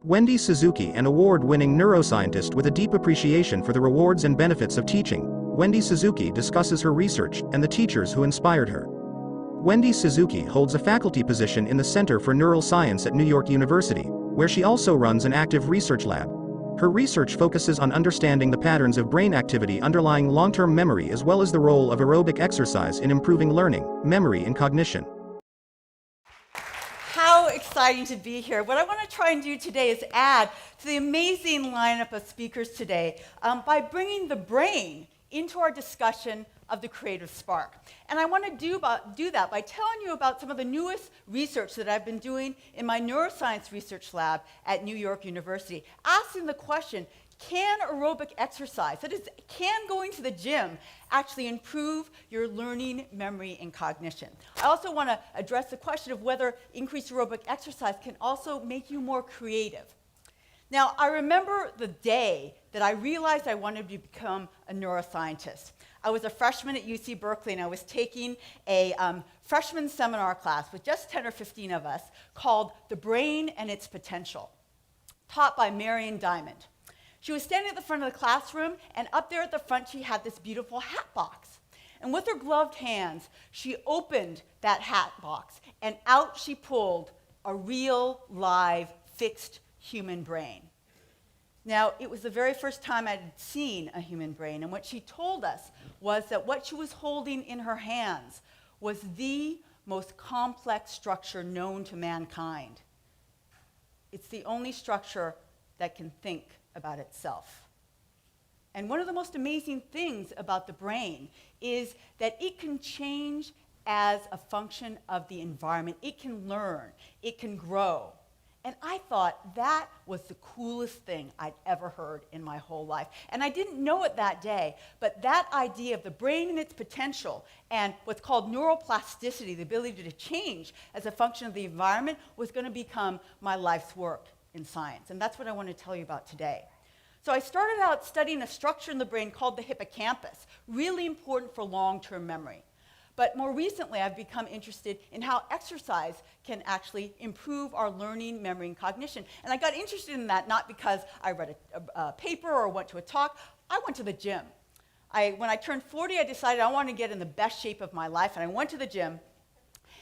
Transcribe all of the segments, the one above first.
Wendy Suzuki, an award-winning neuroscientist with a deep appreciation for the rewards and benefits of teaching, Wendy Suzuki discusses her research and the teachers who inspired her. Wendy Suzuki holds a faculty position in the Center for Neural Science at New York University, where she also runs an active research lab. Her research focuses on understanding the patterns of brain activity underlying long-term memory as well as the role of aerobic exercise in improving learning, memory, and cognition. How exciting to be here. What I want to try and do today is add to the amazing lineup of speakers today by bringing the brain into our discussion of the creative spark. And I want to do that by telling you about some of the newest research that I've been doing in my neuroscience research lab at New York University, asking the question, can aerobic exercise, that is, can going to the gym actually improve your learning, memory, and cognition? I also want to address the question of whether increased aerobic exercise can also make you more creative. Now, I remember the day that I realized I wanted to become a neuroscientist. I was a freshman at UC Berkeley, and I was taking a freshman seminar class with just 10 or 15 of us called The Brain and Its Potential, taught by Marion Diamond. She was standing at the front of the classroom, and up there at the front, she had this beautiful hat box. And with her gloved hands, she opened that hat box, and out she pulled a real, live, fixed human brain. Now, it was the very first time I'd seen a human brain, and what she told us was that what she was holding in her hands was the most complex structure known to mankind. It's the only structure that can think about itself. And one of the most amazing things about the brain is that it can change as a function of the environment. It can learn, it can grow. And I thought that was the coolest thing I'd ever heard in my whole life. And I didn't know it that day, but that idea of the brain and its potential and what's called neuroplasticity, the ability to change as a function of the environment, was going to become my life's work in science. And that's what I want to tell you about today. So I started out studying a structure in the brain called the hippocampus, really important for long-term memory. But more recently, I've become interested in how exercise can actually improve our learning, memory, and cognition. And I got interested in that not because I read a paper or went to a talk. I went to the gym. When I turned 40, I decided I wanted to get in the best shape of my life, and I went to the gym.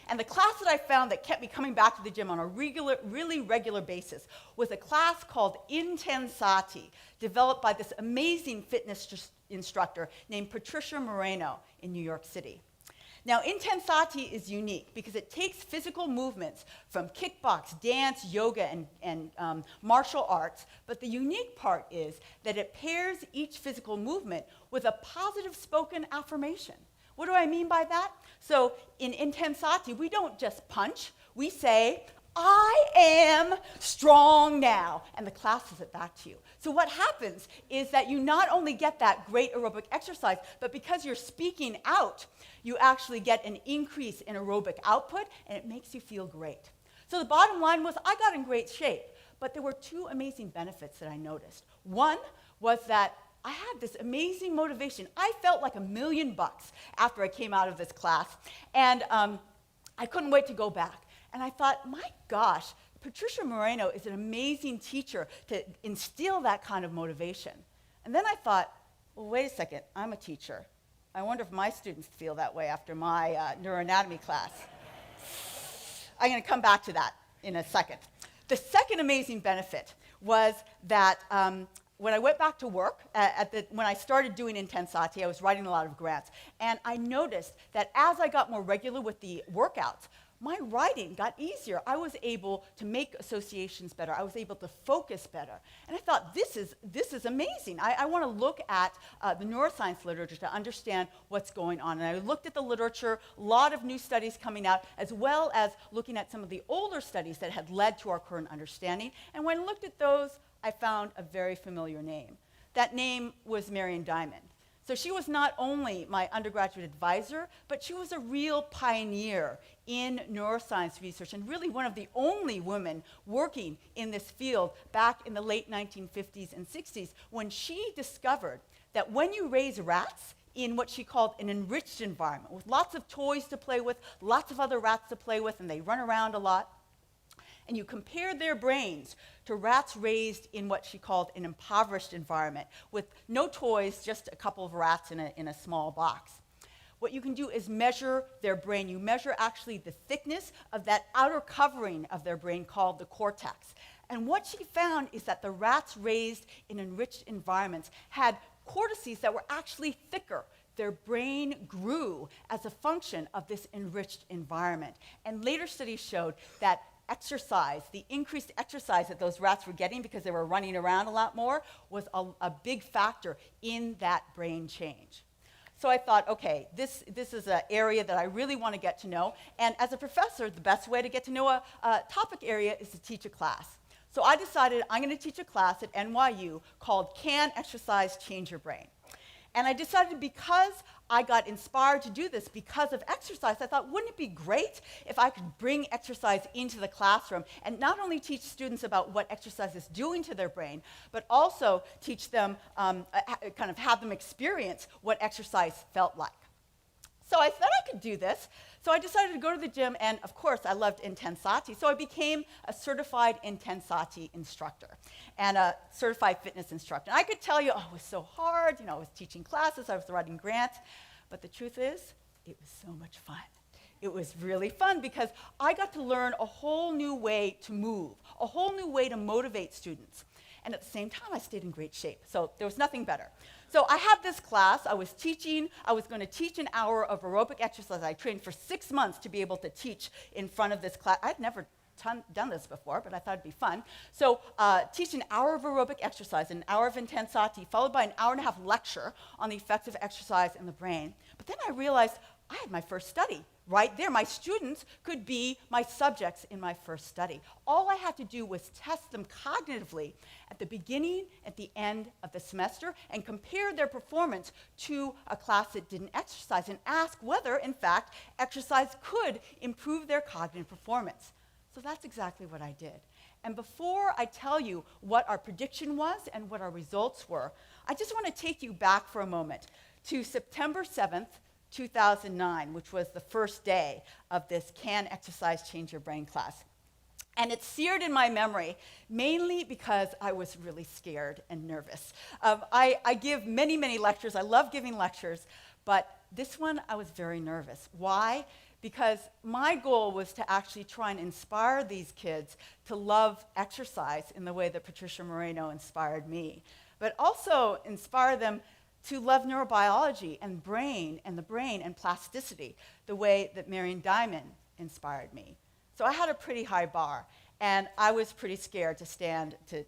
And the class that I found that kept me coming back to the gym on a really regular basis was a class called Intensati, developed by this amazing fitness instructor named Patricia Moreno in New York City. Now, Intensati is unique because it takes physical movements from kickbox, dance, yoga, and martial arts, but the unique part is that it pairs each physical movement with a positive spoken affirmation. What do I mean by that? So in Intensati, we don't just punch, we say, I am strong now, and the class says it back to you. So what happens is that you not only get that great aerobic exercise, but because you're speaking out, you actually get an increase in aerobic output, and it makes you feel great. So the bottom line was I got in great shape, but there were two amazing benefits that I noticed. One was that I had this amazing motivation. I felt like $1,000,000 after I came out of this class, and I couldn't wait to go back. And I thought, my gosh, Patricia Moreno is an amazing teacher to instill that kind of motivation. And then I thought, well, wait a second, I'm a teacher. I wonder if my students feel that way after my neuroanatomy class. I'm going to come back to that in a second. The second amazing benefit was that when I went back to work, when I started doing Intensati, I was writing a lot of grants, and I noticed that as I got more regular with the workouts, my writing got easier. I was able to make associations better. I was able to focus better. And I thought, this is amazing. I want to look at the neuroscience literature to understand what's going on. And I looked at the literature, a lot of new studies coming out, as well as looking at some of the older studies that had led to our current understanding. And when I looked at those, I found a very familiar name. That name was Marion Diamond. So she was not only my undergraduate advisor, but she was a real pioneer in neuroscience research and really one of the only women working in this field back in the late 1950s and 60s when she discovered that when you raise rats in what she called an enriched environment with lots of toys to play with, lots of other rats to play with, and they run around a lot, and you compared their brains to rats raised in what she called an impoverished environment with no toys, just a couple of rats in a small box. What you can do is measure their brain. You measure actually the thickness of that outer covering of their brain called the cortex. And what she found is that the rats raised in enriched environments had cortices that were actually thicker. Their brain grew as a function of this enriched environment. And later studies showed that exercise, the increased exercise that those rats were getting because they were running around a lot more, was a big factor in that brain change. So I thought, okay, this is an area that I really want to get to know. And as a professor, the best way to get to know a topic area is to teach a class. So I decided I'm going to teach a class at NYU called Can Exercise Change Your Brain? And I decided because I got inspired to do this because of exercise, I thought, wouldn't it be great if I could bring exercise into the classroom and not only teach students about what exercise is doing to their brain, but also teach them, kind of have them experience what exercise felt like. So I thought I could do this. So I decided to go to the gym, and of course, I loved Intensati. So I became a certified Intensati instructor and a certified fitness instructor. And I could tell you, oh, it was so hard. I was teaching classes, I was writing grants. But the truth is, it was so much fun. It was really fun because I got to learn a whole new way to move, a whole new way to motivate students. And at the same time, I stayed in great shape. So there was nothing better. So I had this class. I was going to teach an hour of aerobic exercise. I trained for 6 months to be able to teach in front of this class. I'd never done this before, but I thought it'd be fun. So teach an hour of aerobic exercise, an hour of Intensati, followed by an hour and a half lecture on the effects of exercise in the brain. But then I realized I had my first study right there. My students could be my subjects in my first study. All I had to do was test them cognitively at the beginning, at the end of the semester, and compare their performance to a class that didn't exercise and ask whether, in fact, exercise could improve their cognitive performance. So that's exactly what I did. And before I tell you what our prediction was and what our results were, I just want to take you back for a moment to September 7th, 2009, which was the first day of this Can Exercise Change Your Brain class. And it's seared in my memory, mainly because I was really scared and nervous. I give many, many lectures. I love giving lectures, but this one I was very nervous. Why? Because my goal was to actually try and inspire these kids to love exercise in the way that Patricia Moreno inspired me, but also inspire them to love neurobiology and the brain and plasticity, the way that Marion Diamond inspired me. So I had a pretty high bar, and I was pretty scared to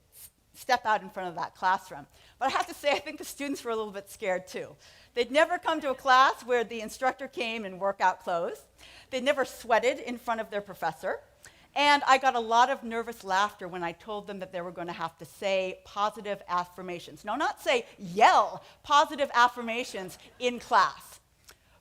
step out in front of that classroom. But I have to say, I think the students were a little bit scared too. They'd never come to a class where the instructor came in workout clothes. They'd never sweated in front of their professor. And I got a lot of nervous laughter when I told them that they were going to have to say positive affirmations. No, not say, yell positive affirmations in class.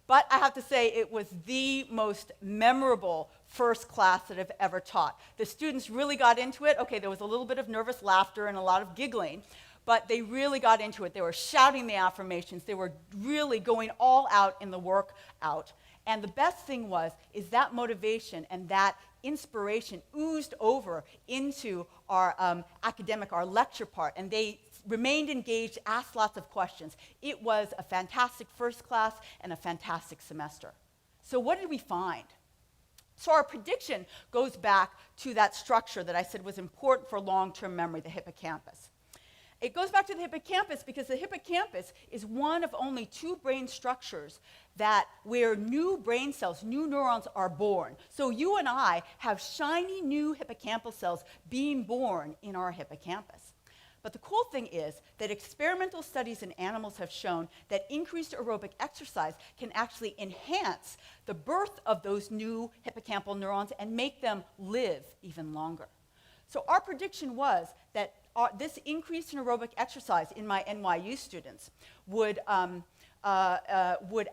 But I have to say it was the most memorable first class that I've ever taught. The students really got into it. Okay, there was a little bit of nervous laughter and a lot of giggling, but they really got into it. They were shouting the affirmations. They were really going all out in the workout. And the best thing is that motivation and that inspiration oozed over into our our lecture part, and they remained engaged, asked lots of questions. It was a fantastic first class and a fantastic semester. So what did we find? So our prediction goes back to that structure that I said was important for long-term memory, the hippocampus. It goes back to the hippocampus because the hippocampus is one of only 2 brain structures where new brain cells, new neurons are born. So you and I have shiny new hippocampal cells being born in our hippocampus. But the cool thing is that experimental studies in animals have shown that increased aerobic exercise can actually enhance the birth of those new hippocampal neurons and make them live even longer. So our prediction was that this increase in aerobic exercise in my NYU students would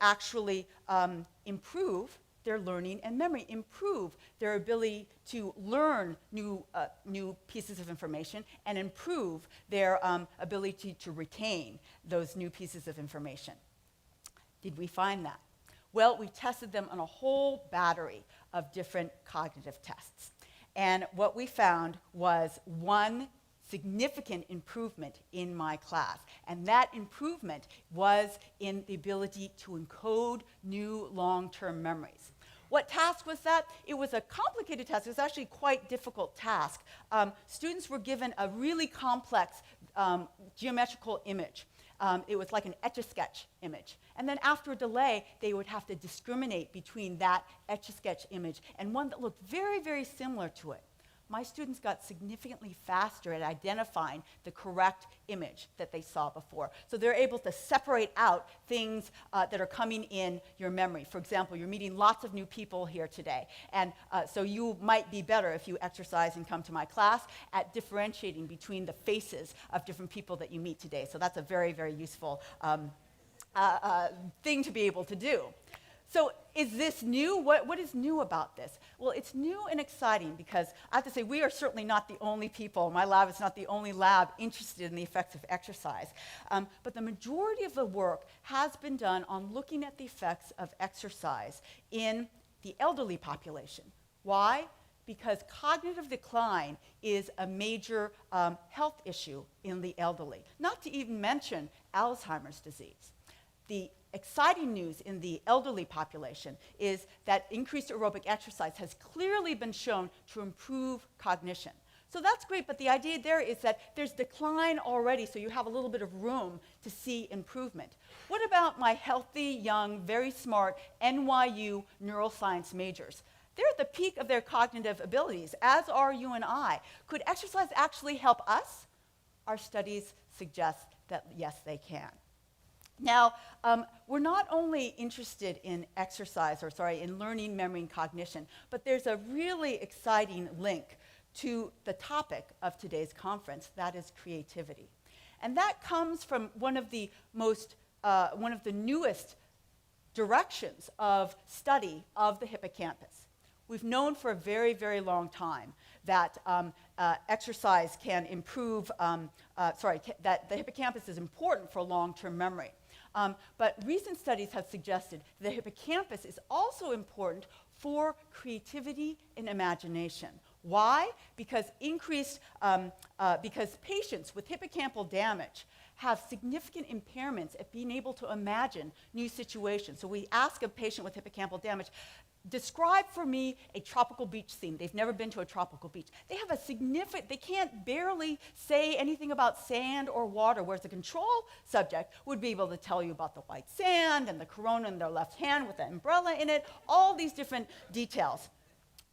actually improve their learning and memory, improve their ability to learn new pieces of information, and improve their ability to retain those new pieces of information. Did we find that? Well, we tested them on a whole battery of different cognitive tests. And what we found was one significant improvement in my class. And that improvement was in the ability to encode new long-term memories. What task was that? It was a complicated task. It was actually a quite difficult task. Students were given a really complex geometrical image. It was like an Etch-a-Sketch image. And then after a delay, they would have to discriminate between that Etch-a-Sketch image and one that looked very, very similar to it. My students got significantly faster at identifying the correct image that they saw before. So they're able to separate out things that are coming in your memory. For example, you're meeting lots of new people here today. And so you might be better if you exercise and come to my class at differentiating between the faces of different people that you meet today. So that's a very, very useful thing to be able to do. So is this new? What is new about this? Well, it's new and exciting because I have to say we are certainly not the only people. My lab is not the only lab interested in the effects of exercise. But the majority of the work has been done on looking at the effects of exercise in the elderly population. Why? Because cognitive decline is a major health issue in the elderly, not to even mention Alzheimer's disease. The exciting news in the elderly population is that increased aerobic exercise has clearly been shown to improve cognition. So that's great, but the idea there is that there's decline already, so you have a little bit of room to see improvement. What about my healthy, young, very smart NYU neuroscience majors? They're at the peak of their cognitive abilities, as are you and I. Could exercise actually help us? Our studies suggest that yes, they can. Now, we're not only interested in in learning, memory, and cognition, but there's a really exciting link to the topic of today's conference, that is creativity. And that comes from one of the newest directions of study of the hippocampus. We've known for a very, very long time that exercise can improve, that the hippocampus is important for long-term memory. But recent studies have suggested the hippocampus is also important for creativity and imagination. Why? Because because patients with hippocampal damage have significant impairments at being able to imagine new situations. So we ask a patient with hippocampal damage, describe for me a tropical beach scene. They've never been to a tropical beach. They have they can't barely say anything about sand or water, whereas the control subject would be able to tell you about the white sand and the corona in their left hand with the umbrella in it, all these different details.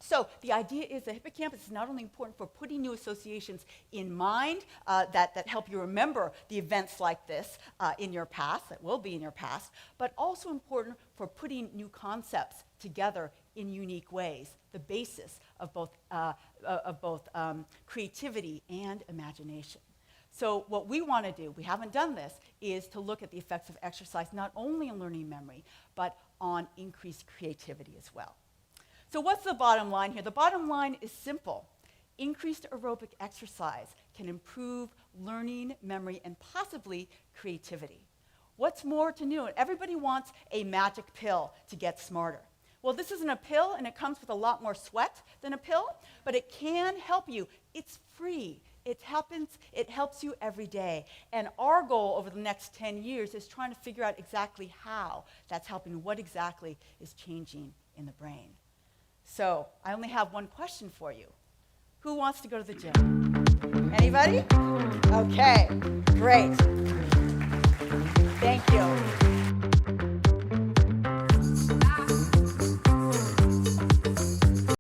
So the idea is the hippocampus is not only important for putting new associations in mind that help you remember the events like this in your past, that will be in your past, but also important for putting new concepts together in unique ways, the basis of both creativity and imagination. So what we want to do, we haven't done this, is to look at the effects of exercise not only on learning memory, but on increased creativity as well. So what's the bottom line here? The bottom line is simple. Increased aerobic exercise can improve learning, memory, and possibly creativity. What's more to know? Everybody wants a magic pill to get smarter. Well, this isn't a pill, and it comes with a lot more sweat than a pill, but it can help you. It's free. It helps you every day. And our goal over the next 10 years is trying to figure out exactly how that's helping, what exactly is changing in the brain. So I only have one question for you. Who wants to go to the gym? Anybody? Okay, great. Thank you.